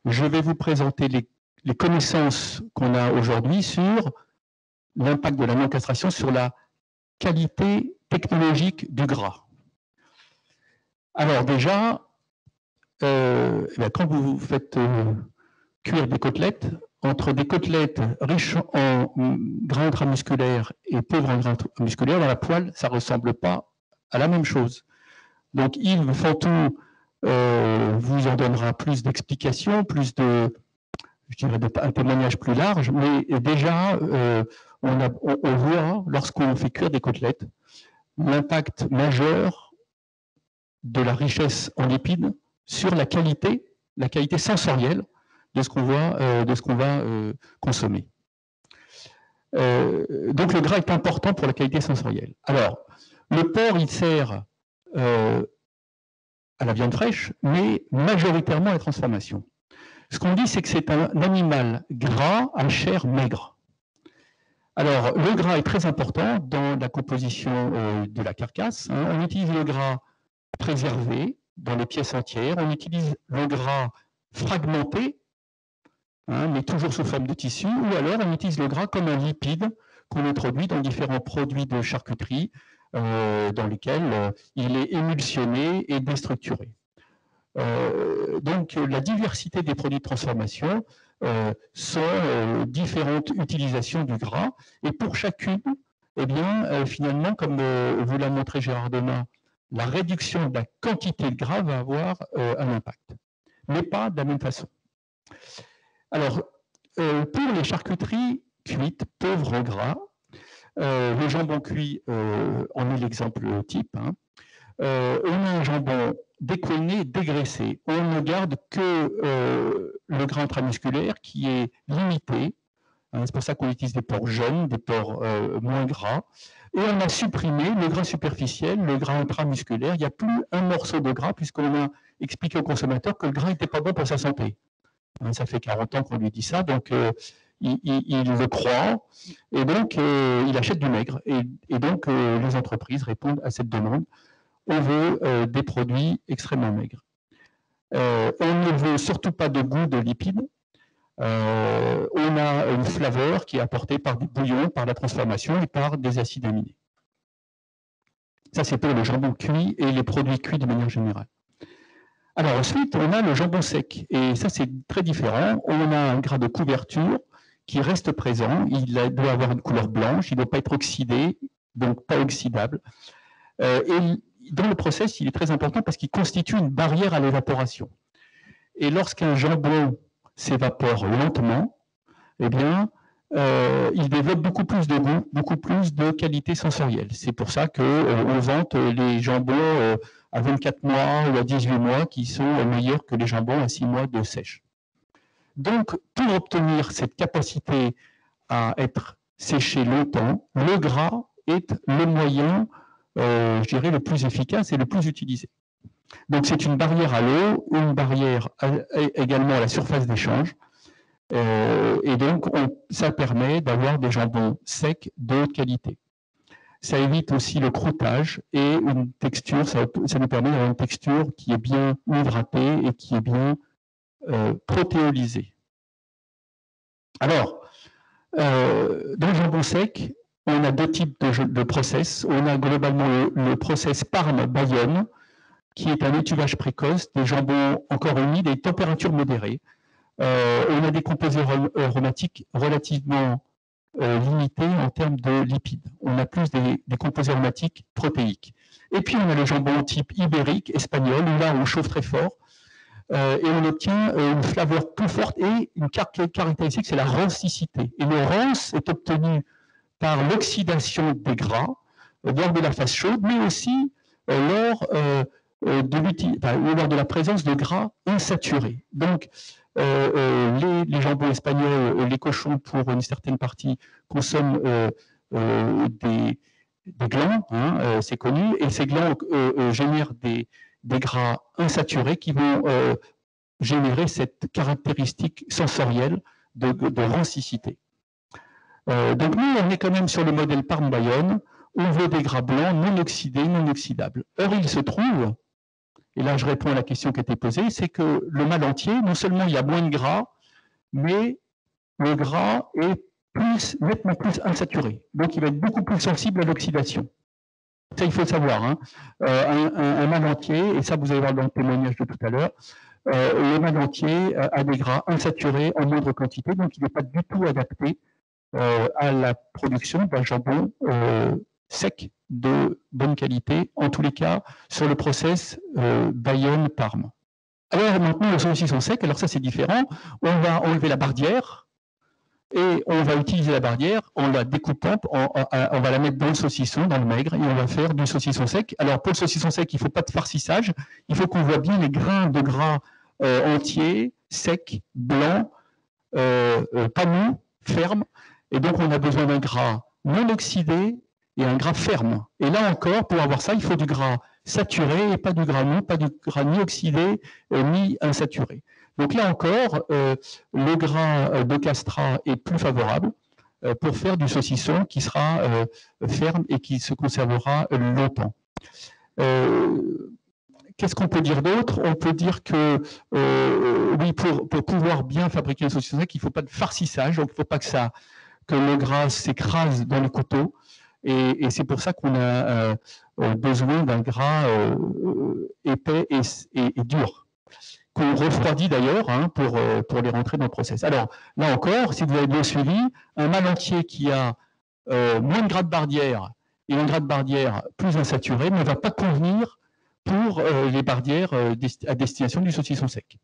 je vais vous présenter les connaissances qu'on a aujourd'hui sur l'impact de la non-castration sur la qualité technologique du gras. Alors déjà, quand vous faites cuire des côtelettes, entre des côtelettes riches en gras intramusculaires et pauvres en gras musculaires, dans la poêle, ça ne ressemble pas à la même chose. Donc Yves Fantou vous en donnera plus d'explications, plus de, je dirais, un témoignage plus large, mais déjà, on voit, lorsqu'on fait cuire des côtelettes, l'impact majeur de la richesse en lipides sur la qualité sensorielle de ce qu'on va consommer. Donc le gras est important pour la qualité sensorielle. Alors, le porc, il sert à la viande fraîche, mais majoritairement à la transformation. Ce qu'on dit, c'est que c'est un animal gras à chair maigre. Alors, le gras est très important dans la composition de la carcasse. On utilise le gras préservé dans les pièces entières. On utilise le gras fragmenté, mais toujours sous forme de tissu, ou alors on utilise le gras comme un lipide qu'on introduit dans différents produits de charcuterie dans lesquels il est émulsionné et déstructuré. Donc la diversité des produits de transformation sont différentes utilisations du gras, et pour chacune, eh bien, finalement, comme vous l'a montré Gérard Donat, la réduction de la quantité de gras va avoir un impact, mais pas de la même façon. Alors, pour les charcuteries cuites pauvres en gras, le jambon cuit en est l'exemple type. On a un jambon décoiné, dégraissé. On ne garde que le gras intramusculaire qui est limité. C'est pour ça qu'on utilise des porcs jeunes, des porcs moins gras. Et on a supprimé le gras superficiel, le gras intramusculaire. Il n'y a plus un morceau de gras puisqu'on a expliqué au consommateur que le gras n'était pas bon pour sa santé. Ça fait 40 ans qu'on lui dit ça, donc il le croit, et donc il achète du maigre. Et donc les entreprises répondent à cette demande. On veut des produits extrêmement maigres. On ne veut surtout pas de goût de lipides. On a une flaveur qui est apportée par des bouillons, par la transformation et par des acides aminés. Ça, c'est pour le jambon cuit et les produits cuits de manière générale. Alors ensuite, on a le jambon sec. Et ça, c'est très différent. On a un gras de couverture qui reste présent. Il doit avoir une couleur blanche. Il ne doit pas être oxydé, donc pas oxydable. Et dans le process, il est très important parce qu'il constitue une barrière à l'évaporation. Et lorsqu'un jambon s'évapore lentement, eh bien, il développe beaucoup plus de goût, beaucoup plus de qualité sensorielle. C'est pour ça qu'on vante les jambons à 24 mois ou à 18 mois qui sont meilleurs que les jambons à 6 mois de sèche. Donc, pour obtenir cette capacité à être séché longtemps, le gras est le moyen, je dirais, le plus efficace et le plus utilisé. Donc, c'est une barrière à l'eau, une barrière également à la surface d'échange. Et donc, ça permet d'avoir des jambons secs de haute qualité. Ça évite aussi le croûtage et une texture, ça nous permet d'avoir une texture qui est bien hydratée et qui est bien protéolysée. Alors, dans le jambon sec, on a deux types de process. On a globalement le process Parme-Bayonne, qui est un étuvage précoce des jambons encore humides et température modérée. On a des composés aromatiques relativement limités en termes de lipides. On a plus des composés aromatiques protéiques. Et puis on a le jambon type ibérique, espagnol, où là on chauffe très fort et on obtient une flaveur plus forte et une caractéristique, c'est la rancicité. Et le rance est obtenu par l'oxydation des gras lors de la phase chaude, mais aussi lors de la présence de gras insaturés. Donc, les jambons espagnols, les cochons, pour une certaine partie, consomment des glands, c'est connu, et ces glands génèrent des gras insaturés qui vont générer cette caractéristique sensorielle de rancicité. Donc nous, on est quand même sur le modèle Parme-Bayonne, on veut des gras blancs non oxydés, non oxydables. Or, il se trouve, et là je réponds à la question qui a été posée, c'est que le mâle entier, non seulement il y a moins de gras, mais le gras est nettement plus insaturé. Donc il va être beaucoup plus sensible à l'oxydation. Ça, il faut le savoir. Hein. Un mâle entier, et ça vous allez voir dans le témoignage de tout à l'heure, le mâle entier a des gras insaturés en moindre quantité, donc il n'est pas du tout adapté à la production d'un jambon sec de bonne qualité, en tous les cas sur le process Bayonne-Parme. Alors maintenant le saucisson sec, alors ça c'est différent, on va enlever la bardière et on va utiliser la bardière en la découpant, on va la mettre dans le saucisson, dans le maigre, et on va faire du saucisson sec. Alors pour le saucisson sec, il ne faut pas de farcissage, il faut qu'on voit bien les grains de gras entiers, secs, blancs, pas mous, fermes, et donc on a besoin d'un gras non oxydé et un gras ferme. Et là encore, pour avoir ça, il faut du gras saturé et pas du gras mou, pas du gras ni oxydé ni insaturé. Donc là encore, le gras de castrat est plus favorable pour faire du saucisson qui sera ferme et qui se conservera longtemps. Qu'est-ce qu'on peut dire d'autre? On peut dire que oui, pour pouvoir bien fabriquer un saucisson sec, il ne faut pas de farcissage, donc il ne faut pas que le gras s'écrase dans le couteau. Et c'est pour ça qu'on a besoin d'un gras épais et dur, qu'on refroidit d'ailleurs hein, pour les rentrer dans le process. Alors là encore, si vous avez bien suivi, un mâle entier qui a moins de gras de bardière et un gras de bardière plus insaturé ne va pas convenir pour les bardières à destination du saucisson sec.